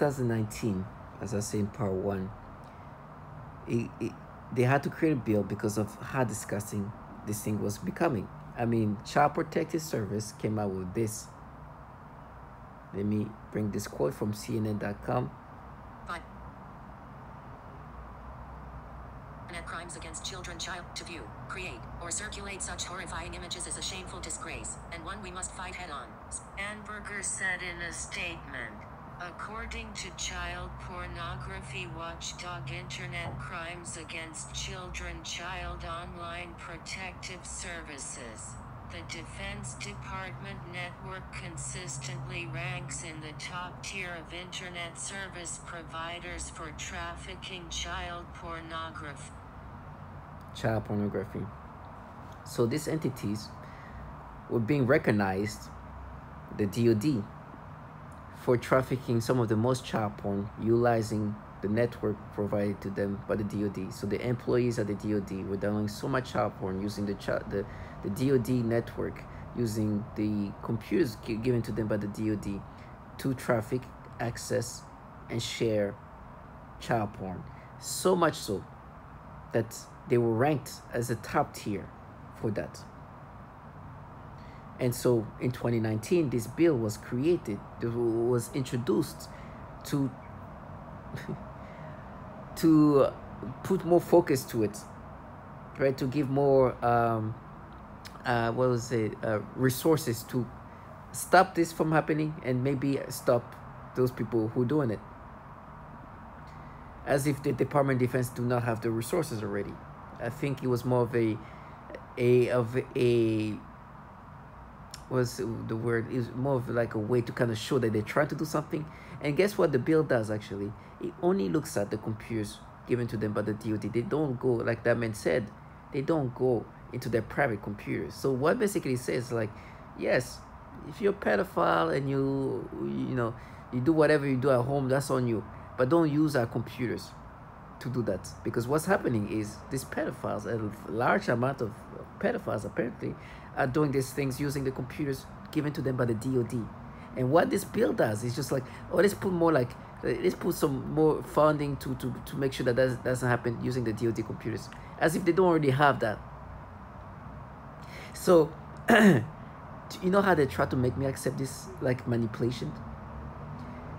2019, as I say in part one, they had to create a bill because of how disgusting this thing was becoming. I mean, Child Protective Service came out with this. Let me bring this quote from CNN.com. Crimes against children, to view, create, or circulate such horrifying images is a shameful disgrace, and one we must fight head-on. Anberger said in a statement. According to child pornography watchdog Internet Crimes Against Children Child Online Protective Services, the Defense Department network consistently ranks in the top tier of Internet service providers for trafficking child pornography. So these entities were being recognized, the DoD, for trafficking some of the most child porn, utilizing the network provided to them by the DoD. So the employees at the DoD were downloading so much child porn using the DoD network, using the computers given to them by the DoD to traffic, access, and share child porn. So much so that they were ranked as a top tier for that. And so in 2019, this bill was created, it was introduced to to put more focus to it, right? To give more resources to stop this from happening and maybe stop those people who are doing it. As if the Department of Defense do not have the resources already. I think it was more of what's the word, is more of like a way to kind of show that they're trying to do something. And guess what the bill does actually? It only looks at the computers given to them by the DoD. They don't go, like that man said, they don't go into their private computers. So what basically says, like, yes, if you're a pedophile and you do whatever you do at home, that's on you. But don't use our computers to do that. Because what's happening is these pedophiles, a large amount of pedophiles apparently, are doing these things using the computers given to them by the DoD. And what this bill does is just like, oh, let's put some more funding to make sure that doesn't happen using the DoD computers, as if they don't already have that. So, you know how they try to make me accept this, like, manipulation?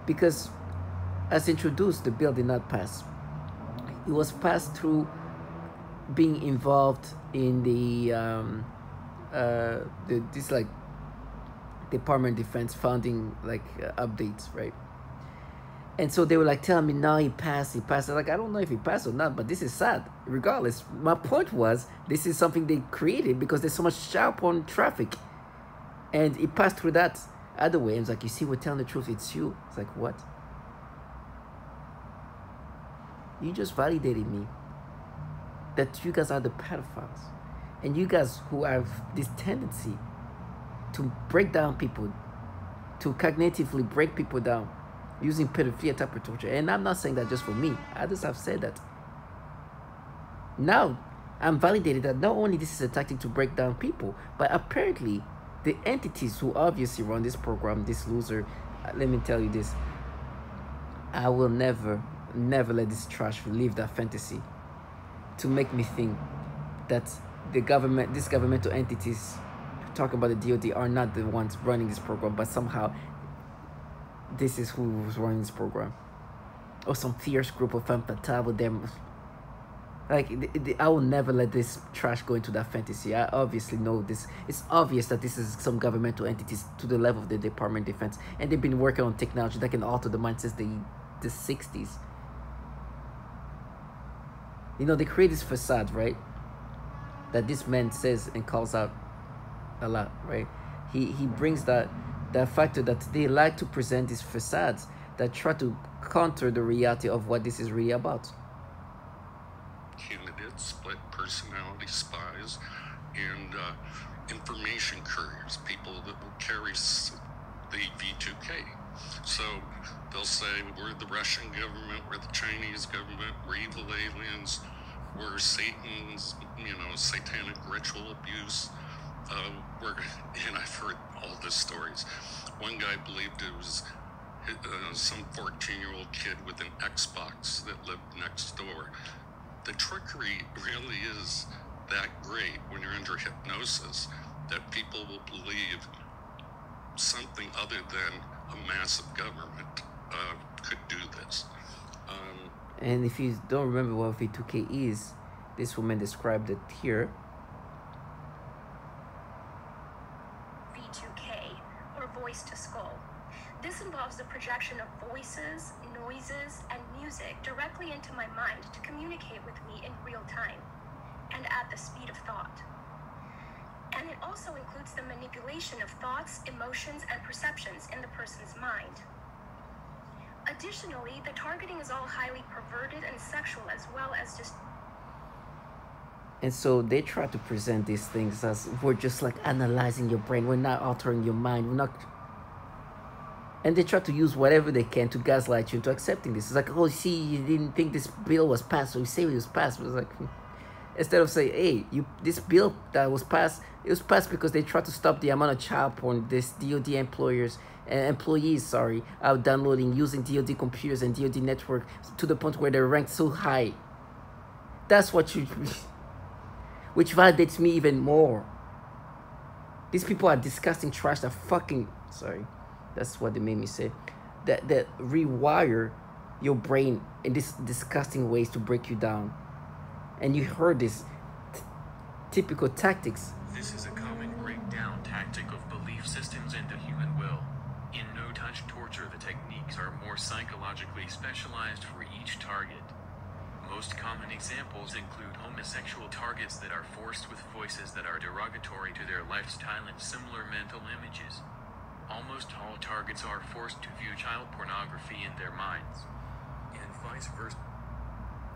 Because as introduced, the bill did not pass. It was passed through being involved in this like Department of Defense founding updates, right? And so they were like telling me, no, he passed. Like, I don't know if he passed or not, but this is sad. Regardless, my point was, this is something they created because there's so much child porn traffic, and it passed through that other way. And it's like, you see, we're telling the truth. It's you. It's like, what? You just validated me that you guys are the pedophiles, and you guys who have this tendency to break down people, to cognitively break people down using pedophilia type of torture. And I'm not saying that just for me. Others have said that. Now, I'm validated that not only this is a tactic to break down people, but apparently the entities who obviously run this program, this loser, let me tell you this, I will never let this trash live that fantasy to make me think that the government, these governmental entities talking about the DoD are not the ones running this program, but somehow this is who's running this program, or some fierce group of femme fatale with them. Like, I will never let this trash go into that fantasy. I obviously know this. It's obvious that this is some governmental entities to the level of the Department of Defense, and they've been working on technology that can alter the mind since the 60s. You know, they create this facade, right, that this man says and calls out a lot, right? He brings that factor that they like to present these facades that try to counter the reality of what this is really about. Candidates, split personality spies, and information couriers, people that will carry the V2K. So they'll say, we're the Russian government, we're the Chinese government, we're evil aliens, we're Satan's, satanic ritual abuse. And I've heard all the stories. One guy believed it was some 14-year-old kid with an Xbox that lived next door. The trickery really is that great when you're under hypnosis that people will believe something other than a massive government could do this. And if you don't remember what V2K is, this woman described it here. V2K, or voice to skull. This involves the projection of voices, noises, and music directly into my mind to communicate with me in real time and at the speed of thought. And it also includes the manipulation of thoughts, emotions, and perceptions in the person's mind. Additionally, the targeting is all highly perverted and sexual, as well as just... And so they try to present these things as we're just like analyzing your brain, we're not altering your mind, we're not... And they try to use whatever they can to gaslight you into accepting this. It's like, oh, see, you didn't think this bill was passed, so you say it was passed. But it's like, instead of saying, hey, this bill that was passed, it was passed because they tried to stop the amount of child porn this DoD employees are downloading using DoD computers and DoD network to the point where they're ranked so high. That's what you, which validates me even more. These people are disgusting trash that fucking, that's what they made me say, that rewire your brain in these disgusting ways to break you down. And you heard this typical tactics. This is a common breakdown tactic of belief systems and the human will. In no-touch torture, the techniques are more psychologically specialized for each target. Most common examples include homosexual targets that are forced with voices that are derogatory to their lifestyle and similar mental images. Almost all targets are forced to view child pornography in their minds, and vice versa.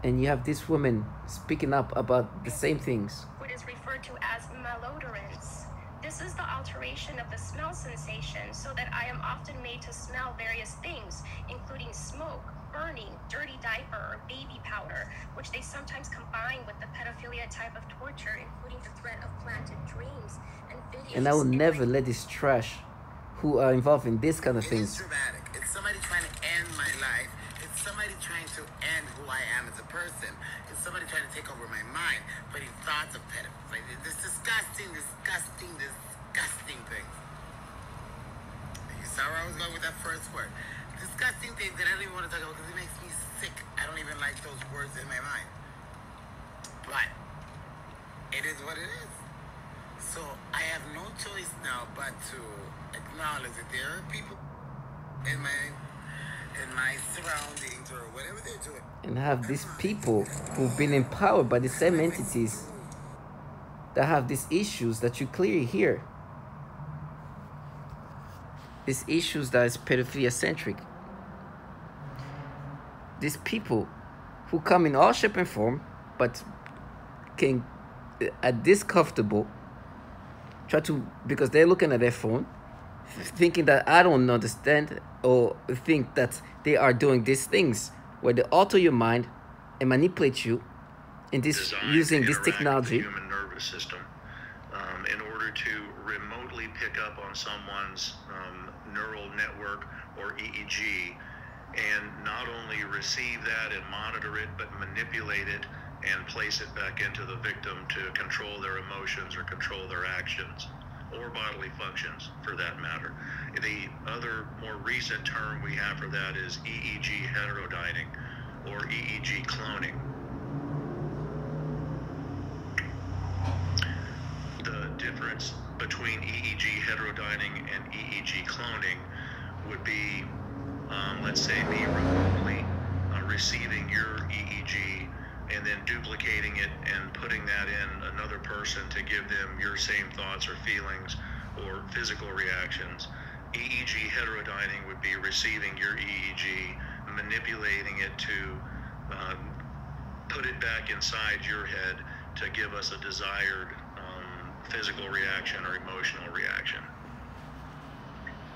And you have this woman speaking up about the same things. What is referred to as malodorance. This is the alteration of the smell sensation so that I am often made to smell various things, including smoke, burning, dirty diaper, or baby powder, which they sometimes combine with the pedophilia type of torture, including the threat of planted dreams and videos. And I will never let this trash who are involved in this kind of things. It's dramatic. It's somebody trying to end my life. It's somebody trying to end who I am as a person. It's somebody trying to take over my mind, putting thoughts of pedophilia. This disgusting thing. You saw where I was going with that first word. Disgusting things that I don't even want to talk about because it makes me sick. I don't even like those words in my mind. But it is what it is. So I have no choice now but to acknowledge that there are people in my surroundings or whatever they're doing. And have these people who've been empowered by the same entities that have these issues that you clearly hear. These issues that is pedophilia centric. These people who come in all shape and form, but can at this comfortable try to, because they're looking at their phone, thinking that I don't understand, or think that they are doing these things where they alter your mind and manipulate you in this using this technology. The human nervous system, in order to remotely pick up on someone's neural network or EEG, and not only receive that and monitor it, but manipulate it and place it back into the victim to control their emotions or control their actions or bodily functions for that matter. The other more recent term we have for that is EEG heterodyning or EEG cloning. The difference between EEG heterodyning and EEG cloning would be, let's say, me remotely receiving your EEG and then duplicating it and putting that in another person to give them your same thoughts or feelings or physical reactions. EEG heterodyning would be receiving your EEG, manipulating it to put it back inside your head to give us a desired physical reaction or emotional reaction.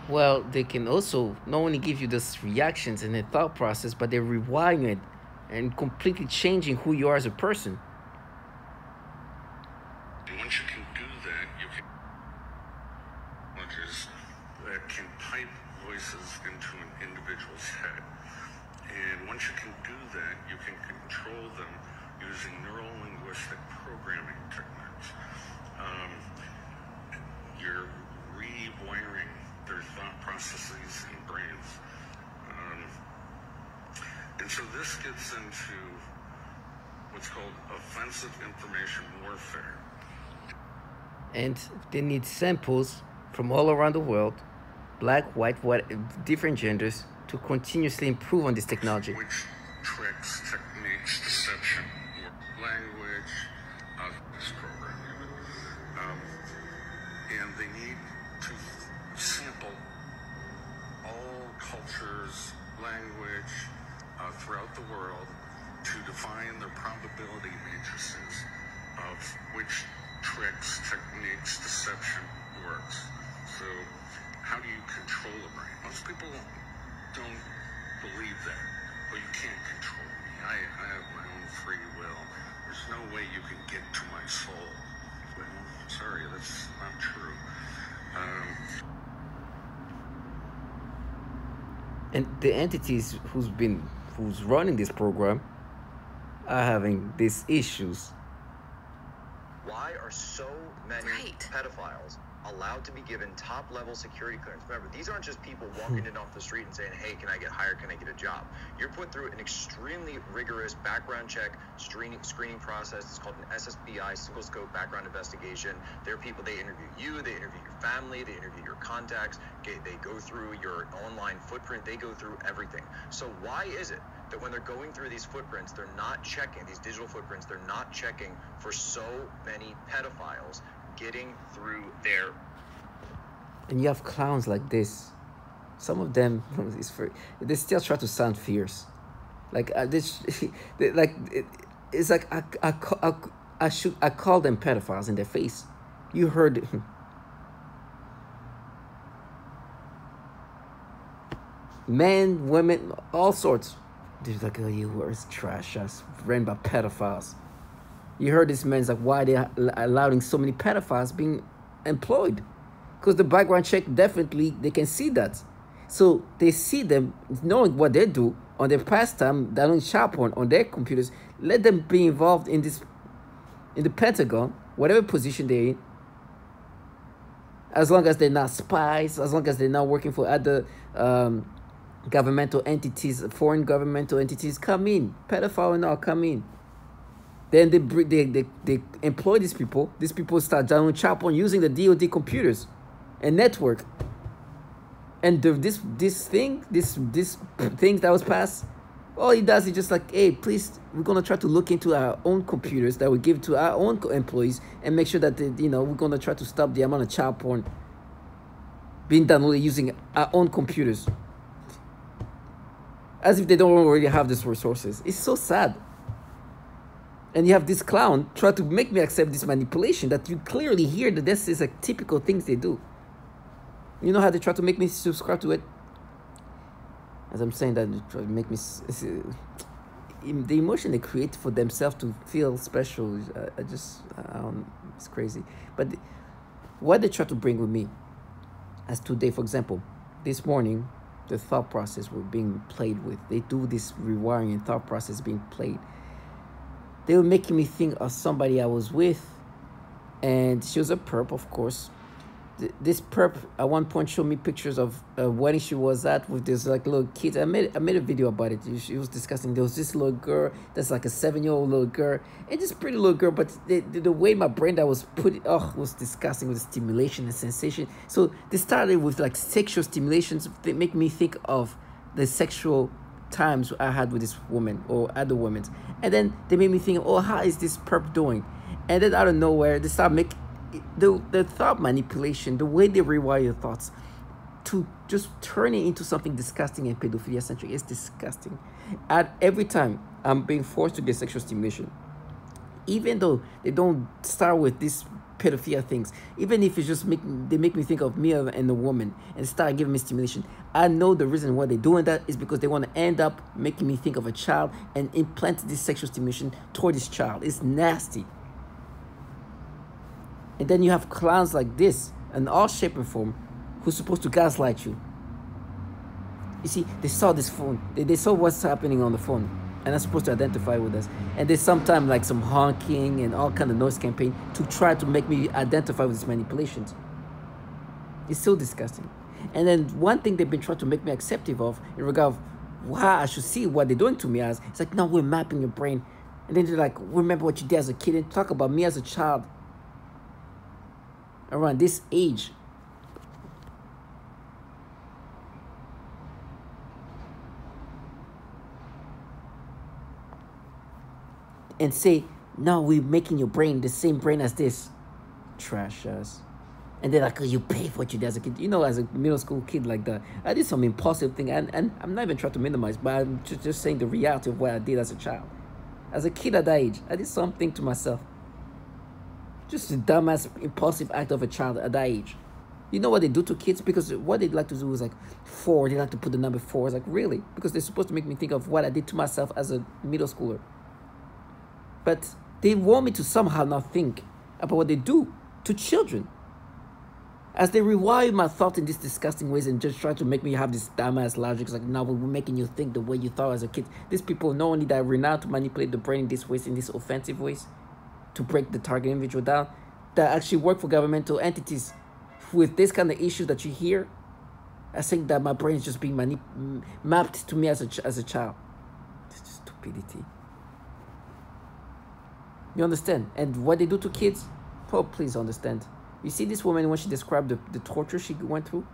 Well, they can also not only give you those reactions and the thought process, but they're rewiring it and completely changing who you are as a person. Once you can do that, you can that can pipe voices into an individual's head. And once you can do that, you can control them using neuro-linguistic programming techniques. You're rewiring their thought processes and brains. And so this gets into what's called offensive information warfare. And they need samples from all around the world, black, white, different genders, to continuously improve on this technology. Which tricks, techniques, deception, language, this program. And they need to sample all cultures, language throughout the world to define their probability matrices of which tricks, techniques, deception works. So how do you control a brain? Most people don't believe that. Well, you can't control me. I have my own free will. There's no way you can get to my soul. Well, sorry, that's not true. And the entities who's running this program are having these issues. Why are so many pedophiles allowed to be given top-level security clearance? Remember, these aren't just people walking in off the street and saying, hey, can I get hired, can I get a job? You're put through an extremely rigorous background check screening process. It's called an SSBI, single scope background investigation. There are people, they interview you, they interview your family, they interview your contacts, they go through your online footprint, they go through everything. So why is it that when they're going through these footprints, they're not checking, these digital footprints, they're not checking for so many pedophiles getting through there? And you have clowns like this. Some of them, they still try to sound fierce. Like it's like I call them pedophiles in their face. You heard. Men, women, all sorts. They're like, oh, you were trash ass, ran by pedophiles. You heard this man's like, why they're allowing so many pedophiles being employed? Because the background check, definitely, they can see that. So they see them knowing what they do on their pastime, downloading child porn on their computers. Let them be involved in this, in the Pentagon, whatever position they're in. As long as they're not spies, as long as they're not working for other governmental entities, foreign governmental entities, come in. Pedophile and all, come in. Then they employ these people. These people start downloading child porn using the DoD computers and network. And this thing that was passed, all it does is just like, hey, please, we're gonna try to look into our own computers that we give to our own employees and make sure that we're gonna try to stop the amount of child porn being downloaded using our own computers. As if they don't already have these resources. It's so sad. And you have this clown try to make me accept this manipulation that you clearly hear that this is a typical things they do. You know how they try to make me subscribe to it? As I'm saying that, they try to make me... the emotion they create for themselves to feel special, it's crazy. But what they try to bring with me, as today, for example, this morning, the thought process were being played with. They do this rewiring and thought process being played. They were making me think of somebody I was with, and she was a perp, of course. This perp at one point showed me pictures of a wedding she was at with this like little kids. I made a video about it. She was discussing. There was this little girl that's like a 7-year-old little girl, and this pretty little girl. But the way my brain that was put was disgusting with the stimulation and sensation. So they started with like sexual stimulations. They make me think of the sexual times I had with this woman or other women, and then they made me think, oh, how is this perp doing? And then out of nowhere, they start making the thought manipulation, the way they rewire your thoughts to just turn it into something disgusting and pedophilia centric. It's disgusting. And every time I'm being forced to get sexual stimulation, even though they don't start with these pedophilia things, even if it's just they make me think of me and a woman and start giving me stimulation, I know the reason why they're doing that is because they want to end up making me think of a child and implant this sexual stimulation toward this child. It's nasty. And then you have clowns like this in all shape and form who's supposed to gaslight you. You see, they saw this phone. They saw what's happening on the phone, and they're supposed to identify with us. And there's sometimes like some honking and all kind of noise campaign to try to make me identify with these manipulations. It's so disgusting. And then one thing they've been trying to make me acceptive of in regard of how I should see what they're doing to me as, it's like, no, we're mapping your brain. And then they're like, remember what you did as a kid and talk about me as a child around this age. And say, no, we're making your brain the same brain as this. Trash us. And they're like, oh, you pay for what you did as a kid. You know, as a middle school kid like that, I did some impulsive thing. And I'm not even trying to minimize, but I'm just saying the reality of what I did as a child. As a kid at that age, I did something to myself. Just a dumbass, impulsive act of a child at that age. You know what they do to kids? Because what they like to do is like 4. They like to put the number 4. It's like, really? Because they're supposed to make me think of what I did to myself as a middle schooler. But they want me to somehow not think about what they do to children. As they rewire my thoughts in these disgusting ways and just try to make me have this dumbass logic. It's like, now we're making you think the way you thought as a kid. These people not only that are renowned to manipulate the brain in these ways, in these offensive ways, to break the target individual down, that actually work for governmental entities with this kind of issues that you hear. I think that my brain is just being mapped to me as a child. It's just stupidity. You understand? And what they do to kids? Oh, please understand. You see this woman when she described the torture she went through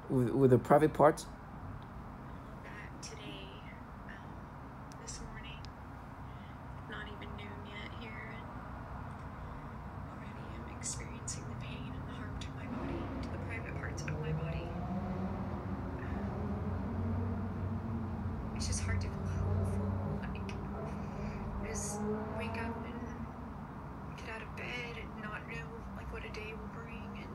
with the private parts? Today, this morning, not even noon yet here, and already I'm experiencing the pain and the harm to my body, to the private parts of my body. It's just hard to feel hopeful. Like, just wake up and get out of bed and not know like what a day will bring,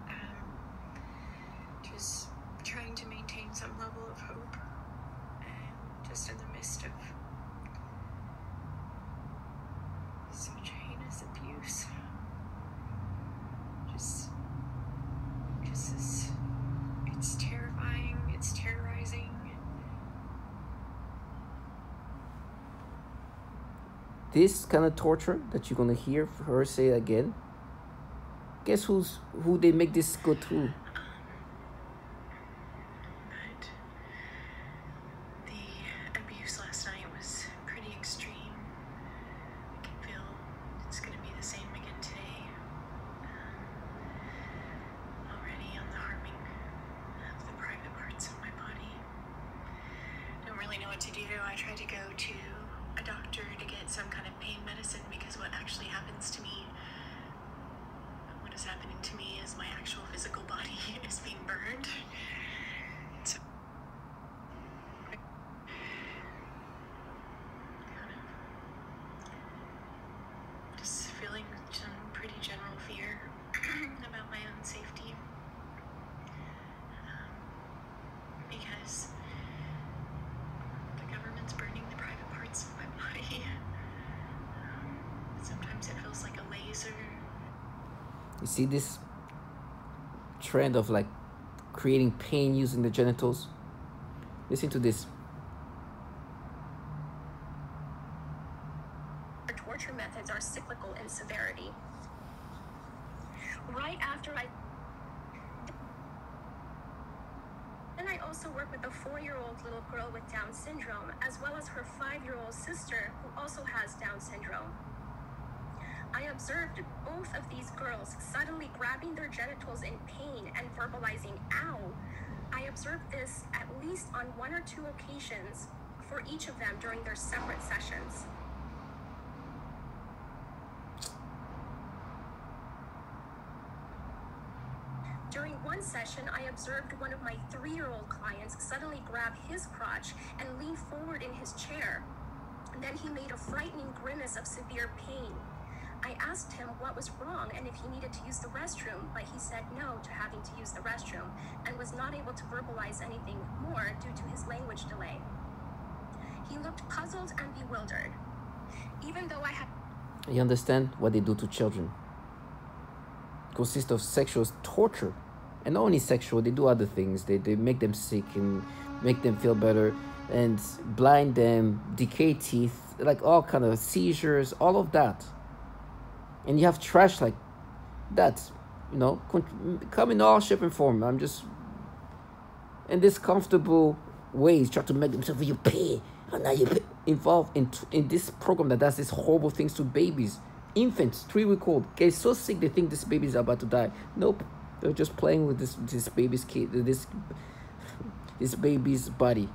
and just trying to maintain some level of hope, and just in the midst of such heinous abuse, just this, it's terrifying, it's terrorizing. This kind of torture that you're gonna hear her say again, guess who they make this go through? But the abuse last night was pretty extreme. I can feel it's gonna be the same again today. Already on the harming of the private parts of my body. Don't really know what to do. I tried to go to a doctor to get some kind of pain medicine, because what actually happens to me, what is happening to me is my actual physical body is being burned. So, kind of just feeling some pretty general fear about my own safety, because the government's burning the private parts of my body. Sometimes it feels like a laser. You see this trend of like creating pain using the genitals? Listen to this. Torture methods are cyclical in severity. Right after Then I also work with a 4-year-old little girl with Down syndrome, as well as her 5-year-old sister who also has Down syndrome. I observed both of these girls suddenly grabbing their genitals in pain and verbalizing, ow. I observed this at least on 1 or 2 occasions for each of them during their separate sessions. During one session, I observed one of my 3-year-old clients suddenly grab his crotch and lean forward in his chair. And then he made a frightening grimace of severe pain. I asked him what was wrong and if he needed to use the restroom, but he said no to having to use the restroom and was not able to verbalize anything more due to his language delay. He looked puzzled and bewildered. Even though I had... You understand what they do to children? Consists of sexual torture And not only sexual, they do other things. They make them sick and make them feel better and blind them, decay teeth, like all kind of seizures, all of that. And you have trash like that, you know, come in all shape and form. I'm just in this comfortable ways try to make themselves you pay, and now you pay, involved in this program that does these horrible things to babies, infants, 3-week-old, get so sick they think this baby is about to die. Nope, they're just playing with this baby's kid, this baby's body,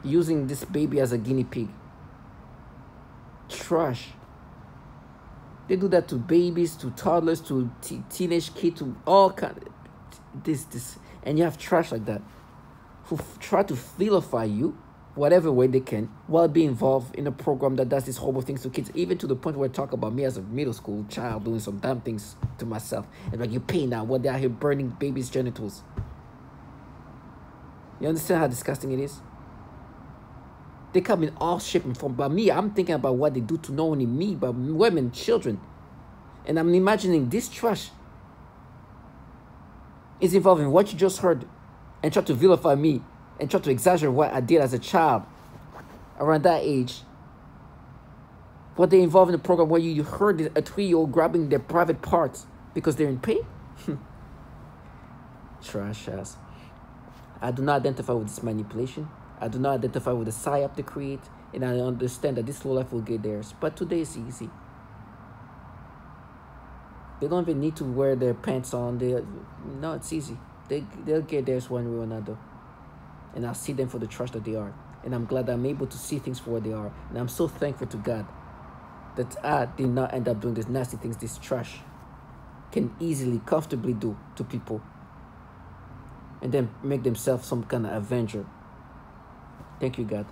using this baby as a guinea pig. Trash. They do that to babies, to toddlers, to teenage kids, to all kind of this, and you have trash like that who try to vilify you whatever way they can while being involved in a program that does these horrible things to kids, even to the point where I talk about me as a middle school child doing some damn things to myself, and like, you pay now when they're out here burning babies' genitals. You understand how disgusting it is? They come in all shape and form. But me, I'm thinking about what they do to not only me, but women, children. And I'm imagining this trash is involved in what you just heard and try to vilify me and try to exaggerate what I did as a child around that age. What they involve in the program where you heard a 3-year-old grabbing their private parts because they're in pain? Trash ass. I do not identify with this manipulation. I do not identify with the psyop they create, and I understand that this low life will get theirs. But today is easy. They don't even need to wear their pants on. No, it's easy. They'll get theirs one way or another. And I'll see them for the trash that they are. And I'm glad I'm able to see things for what they are. And I'm so thankful to God that I did not end up doing these nasty things this trash can easily, comfortably do to people. And then make themselves some kind of avenger. Thank you, God.